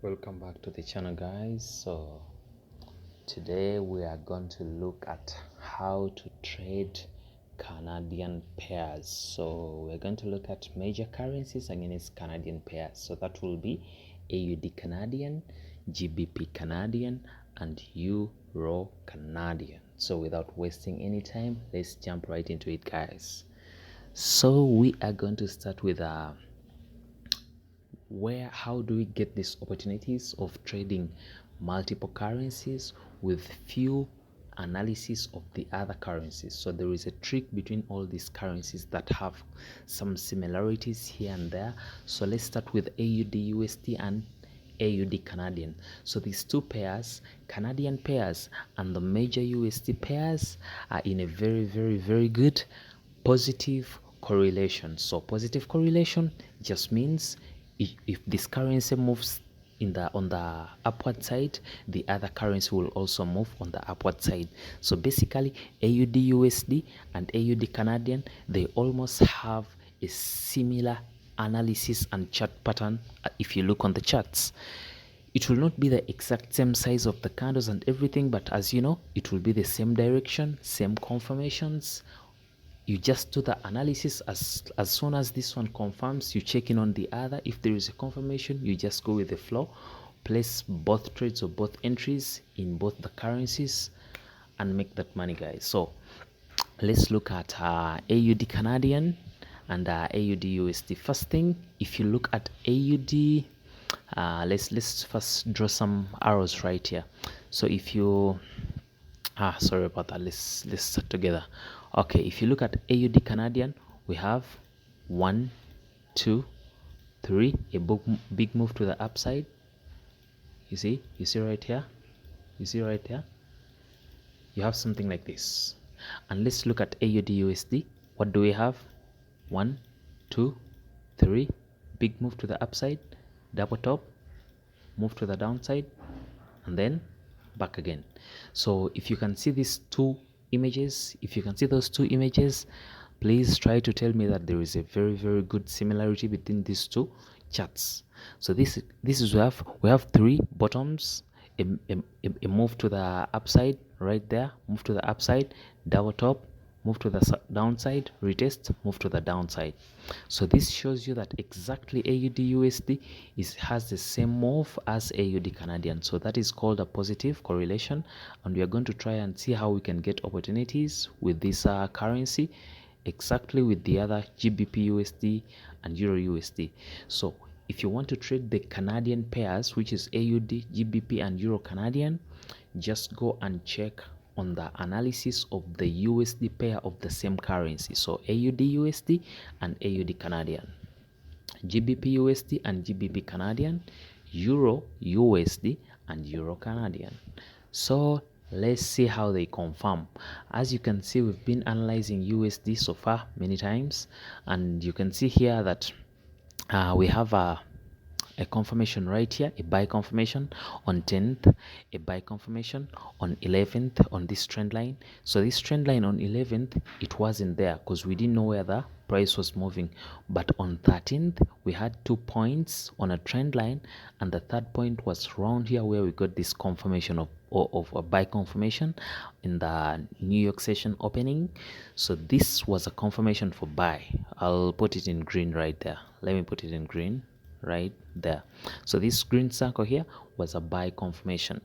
Welcome back to the channel, guys. So today we are going to look at how to trade Canadian pairs. So we're going to look at major currencies against Canadian pairs. So that will be AUD Canadian, GBP Canadian, and Euro Canadian. So without wasting any time, let's jump right into it, guys. So we are going to start with how do we get these opportunities of trading multiple currencies with few analysis of the other currencies. So there is a trick between all these currencies that have some similarities here and there. So let's start with AUD USD and AUD Canadian. So these two pairs, Canadian pairs and the major USD pairs, are in a very good positive correlation. So positive correlation just means if this currency moves on the upward side, the other currency will also move on the upward side. So basically AUD USD and AUD Canadian, they almost have a similar analysis and chart pattern. If you look on the charts, it will not be the exact same size of the candles and everything, but as you know, it will be the same direction, same confirmations. You just do the analysis. As soon as this one confirms, you check in on the other. If there is a confirmation, you just go with the flow, place both trades or both entries in both the currencies and make that money, guys. So let's look at AUD Canadian and AUD USD. First thing, if you look at AUD, let's first draw some arrows right here. So if you sorry about that, let's start together. Okay, if you look at AUD Canadian, we have 1 2 3, a big move to the upside. You see right here, you have something like this. And let's look at AUD USD. What do we have? 1 2 3, big move to the upside, double top, move to the downside, and then back again. So if you can see these two images, if you can see those two images, please try to tell me that there is a very good similarity between these two charts. So this is we have three bottoms, a move to the upside right there, move to the upside, double top, move to the downside, retest, move to the downside. So this shows you that exactly AUD USD has the same move as AUD Canadian. So that is called a positive correlation, and we are going to try and see how we can get opportunities with this currency exactly with the other GBP USD and Euro USD. So if you want to trade the Canadian pairs, which is AUD, GBP and Euro Canadian, just go and check on the analysis of the USD pair of the same currency. So AUD USD and AUD Canadian, GBP USD and GBP Canadian, Euro USD and Euro Canadian. So let's see how they confirm. As you can see, we've been analyzing USD so far many times, and you can see here that we have a confirmation right here, a buy confirmation on 10th, a buy confirmation on 11th on this trend line. So this trend line on 11th, it wasn't there because we didn't know where the price was moving. But on 13th, we had 2 points on a trend line, and the third point was around here where we got this confirmation of a buy confirmation in the New York session opening. So this was a confirmation for buy. I'll put it in green right there. Let me put it in green right there. So this green circle here was a buy confirmation.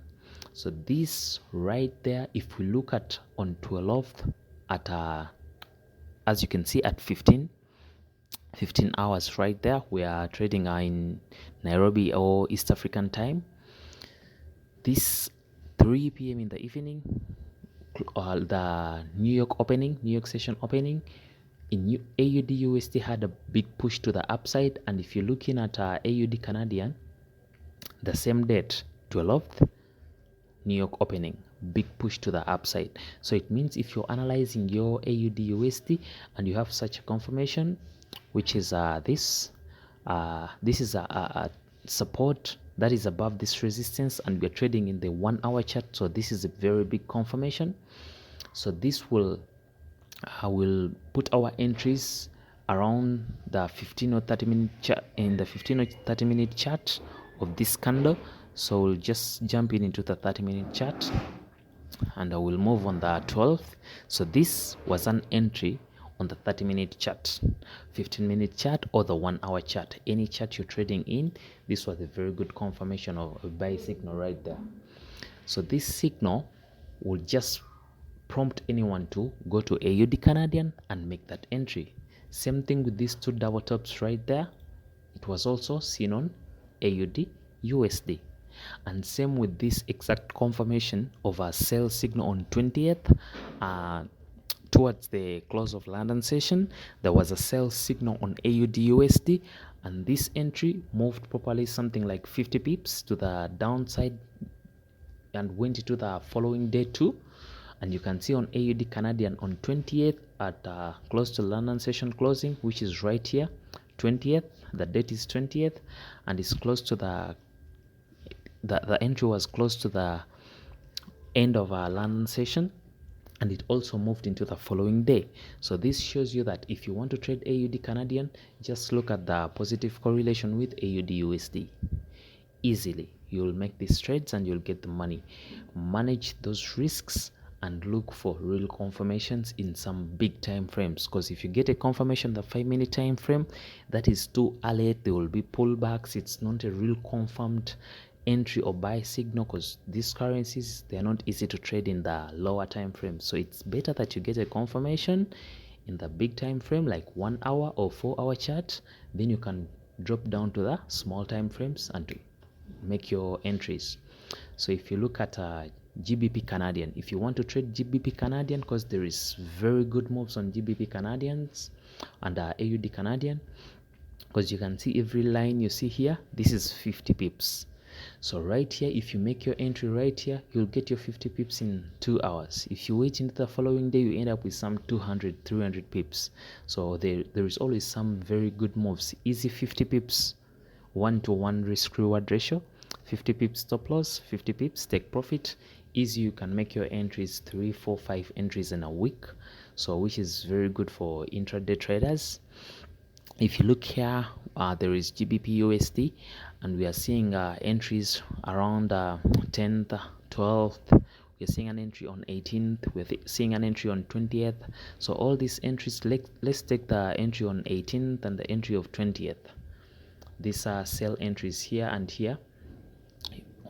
So this right there, if we look at on 12th at as you can see at 15 hours right there, we are trading in Nairobi or East African time. This 3 p.m. in the evening, the New York session opening in AUD USD had a big push to the upside, and if you're looking at AUD Canadian, the same date, 12th, New York opening, big push to the upside. So it means if you're analyzing your AUD USD and you have such a confirmation, which is this is a support that is above this resistance, and we're trading in the 1 hour chart, so this is a very big confirmation. So this will put our entries around the 15 or 30 minute chart, in the 15 or 30 minute chart of this candle. So we'll just jump into the 30-minute chart, and I will move on the 12th. So this was an entry on the 30-minute chart, 15-minute chart, or the 1-hour chart. Any chart you're trading in, this was a very good confirmation of a buy signal right there. So this signal will just prompt anyone to go to AUD Canadian and make that entry. Same thing with these two double tops right there. It was also seen on AUD USD. And same with this exact confirmation of a sell signal on 20th. Towards the close of London session, there was a sell signal on AUD USD, and this entry moved properly something like 50 pips to the downside and went into the following day too. And you can see on AUD Canadian on 20th at close to London session closing, which is right here, 20th. The date is 20th, and it's close to the entry was close to the end of our London session, and it also moved into the following day. So this shows you that if you want to trade AUD Canadian, just look at the positive correlation with AUD USD. Easily you'll make these trades and you'll get the money. Manage those risks and look for real confirmations in some big time frames, because if you get a confirmation the 5-minute time frame, that is too early. There will be pullbacks. It's not a real confirmed entry or buy signal, because these currencies, they are not easy to trade in the lower time frame. So it's better that you get a confirmation in the big time frame, like 1 hour or 4-hour chart. Then you can drop down to the small time frames and to make your entries. So if you look at GBP Canadian, if you want to trade GBP Canadian, because there is very good moves on GBP Canadians and AUD Canadian, because you can see every line you see here, this is 50 pips. So right here, if you make your entry right here, you'll get your 50 pips in 2 hours. If you wait into the following day, you end up with some 200, 300 pips. So there is always some very good moves. Easy 50 pips, 1-to-1 risk reward ratio, 50 pips stop loss, 50 pips take profit. Easy, you can make your entries 3, 4, 5 entries in a week, so which is very good for intraday traders. If you look here, there is GBP USD, and we are seeing entries around 10th, 12th. We're seeing an entry on 18th. We're seeing an entry on 20th. So all these entries, let's take the entry on 18th and the entry of 20th. These are sell entries here and here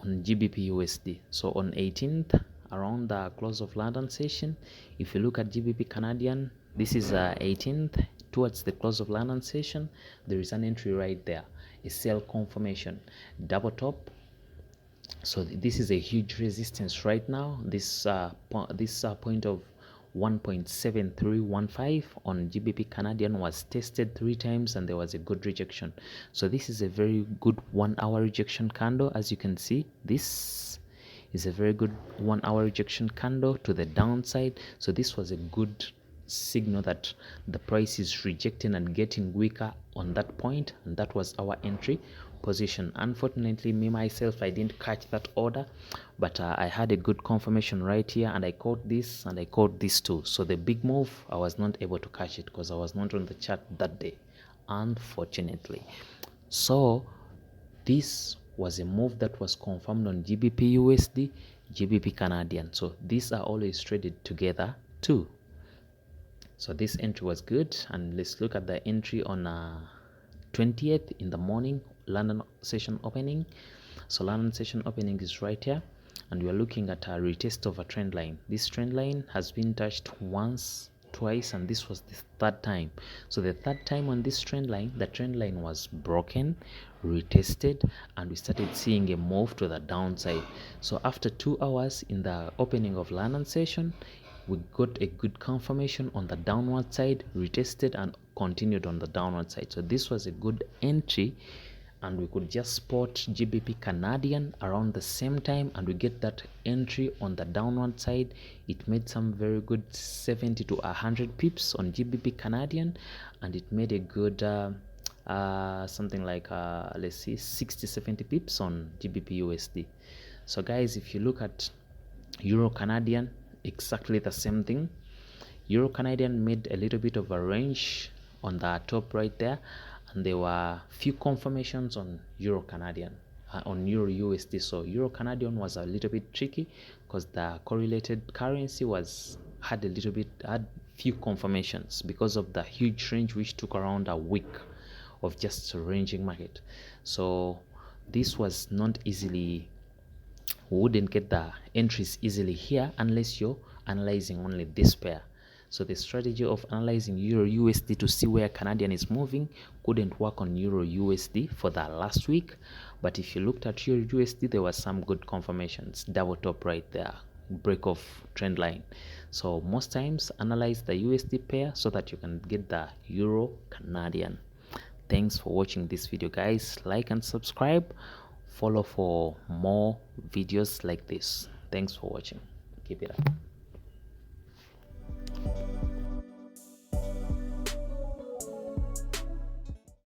on GBP USD. So on 18th, around the close of London session, if you look at GBP Canadian, this is 18th. Towards the close of London session, there is an entry right there, a sell confirmation, double top. So this is a huge resistance right now. This point of 1.7315 on GBP Canadian was tested 3 times and there was a good rejection. So this is a very good 1-hour rejection candle. As you can see, this is a very good 1-hour rejection candle to the downside. So this was a good signal that the price is rejecting and getting weaker on that point, and that was our entry position. Unfortunately, me myself, I didn't catch that order, but I had a good confirmation right here, and I caught this and I caught this too. So the big move, I was not able to catch it because I was not on the chart that day, unfortunately. So this was a move that was confirmed on GBP USD, GBP Canadian. So these are always traded together too. So this entry was good, and let's look at the entry on 20th in the morning, London session opening. So London session opening is right here, and we are looking at a retest of a trend line. This trend line has been touched once, twice, and this was the 3rd time. So the 3rd time on this trend line, the trend line was broken, retested, and we started seeing a move to the downside. So after 2 hours in the opening of London session, we got a good confirmation on the downward side, retested and continued on the downward side. So this was a good entry, and we could just spot GBP Canadian around the same time, and we get that entry on the downward side. It made some very good 70 to 100 pips on GBP Canadian, and it made a good something like let's see, 60-70 pips on GBP USD. So guys, if you look at Euro Canadian, exactly the same thing. Euro Canadian made a little bit of a range on the top right there, and there were few confirmations on Euro Canadian. on Euro USD. So Euro Canadian was a little bit tricky because the correlated currency had few confirmations because of the huge range which took around a week of just ranging market. So this was not easily, wouldn't get the entries easily here unless you're analyzing only this pair. So the strategy of analyzing Euro USD to see where Canadian is moving couldn't work on Euro USD for the last week. But if you looked at Euro USD, there was some good confirmations. Double top right there, break of trend line. So most times analyze the USD pair so that you can get the Euro Canadian. Thanks for watching this video, guys. Like and subscribe. Follow for more videos like this. Thanks for watching. Keep it up.